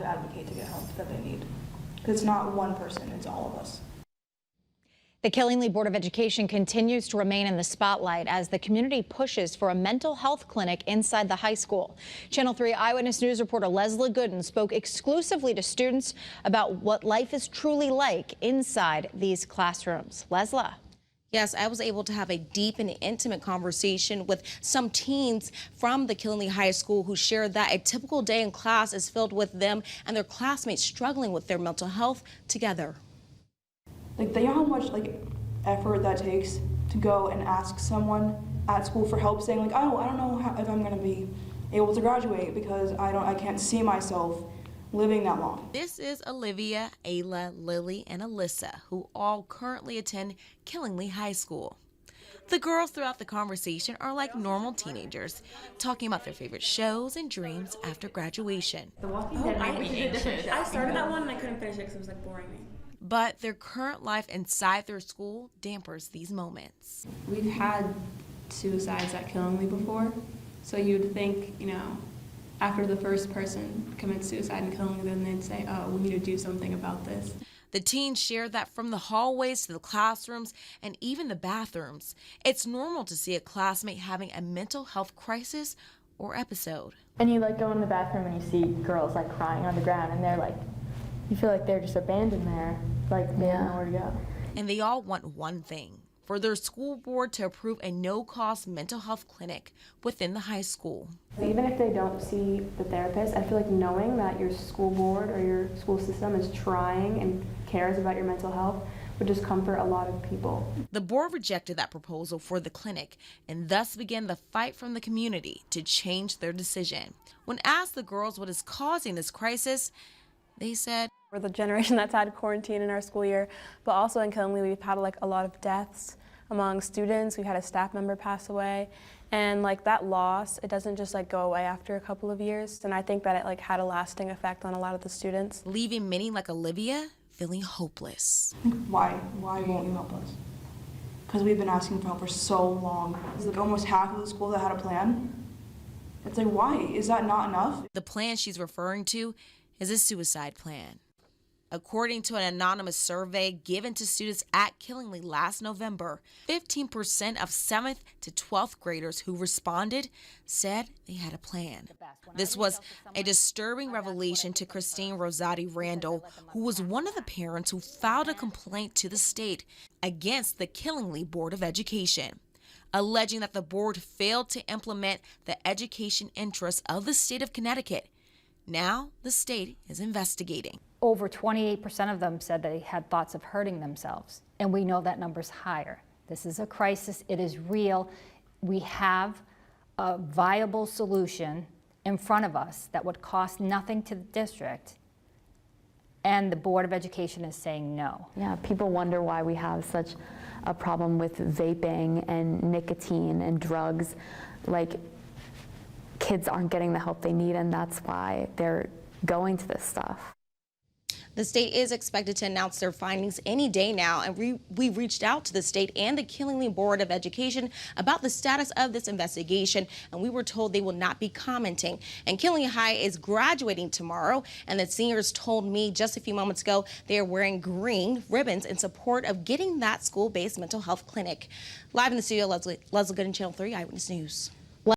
to advocate to get help that they need. Because it's not one person, it's all of us. The Killingly Board of Education continues to remain in the spotlight as the community pushes for a mental health clinic inside the high school. Channel 3 Eyewitness News reporter Leslie Gooden spoke exclusively to students about what life is truly like inside these classrooms. Leslie. Yes, I was able to have a deep and intimate conversation with some teens from the Killingly High School who shared that a typical day in class is filled with them and their classmates struggling with their mental health together. Like, they know how much effort that takes to go and ask someone at school for help, saying like, oh, I don't know if I'm going to be able to graduate because I can't see myself living that long. This is Olivia, Ayla, Lily, and Alyssa, who all currently attend Killingly High School. The girls throughout the conversation are like normal teenagers, talking about their favorite shows and dreams after graduation. The Walking Dead made me anxious. I started that one and I couldn't finish it because it was boring me. But their current life inside their school dampers these moments. We've had suicides at Killingly before, so you'd think, after the first person commits suicide in Killingly, then they'd say, oh, we need to do something about this. The teens shared that from the hallways to the classrooms and even the bathrooms, it's normal to see a classmate having a mental health crisis or episode. And you go in the bathroom and you see girls crying on the ground, and they're you feel like they're just abandoned there, they don't know where to go. And they all want one thing, for their school board to approve a no-cost mental health clinic within the high school. Even if they don't see the therapist, I feel like knowing that your school board or your school system is trying and cares about your mental health would just comfort a lot of people. The board rejected that proposal for the clinic and thus began the fight from the community to change their decision. When asked the girls what is causing this crisis, they said, we're the generation that's had quarantine in our school year, but also in Killingly we've had a lot of deaths among students. We've had a staff member pass away, and that loss, it doesn't just go away after a couple of years, and I think that it had a lasting effect on a lot of the students. Leaving many like Olivia feeling hopeless. Why won't you help us? Because we've been asking for help for so long. It's almost half of the schools that had a plan. It's why? Is that not enough? The plan she's referring to is a suicide plan. According to an anonymous survey given to students at Killingly last November, 15% of 7th to 12th graders who responded said they had a plan. This was a disturbing revelation to Christine Rosati Randall, who was one of the parents who filed a complaint to the state against the Killingly Board of Education, alleging that the board failed to implement the education interests of the state of Connecticut. Now the state is investigating. Over 28% of them said they had thoughts of hurting themselves, and we know that number's higher. This is a crisis. It is real. We have a viable solution in front of us that would cost nothing to the district, and the Board of Education is saying no. Yeah, people wonder why we have such a problem with vaping and nicotine and drugs. Kids aren't getting the help they need, and that's why they're going to this stuff. The state is expected to announce their findings any day now, and we reached out to the state and the Killingly Board of Education about the status of this investigation, and we were told they will not be commenting. And Killingly High is graduating tomorrow, and the seniors told me just a few moments ago they are wearing green ribbons in support of getting that school-based mental health clinic. Live in the studio, Leslie Gooden, Channel 3 Eyewitness News.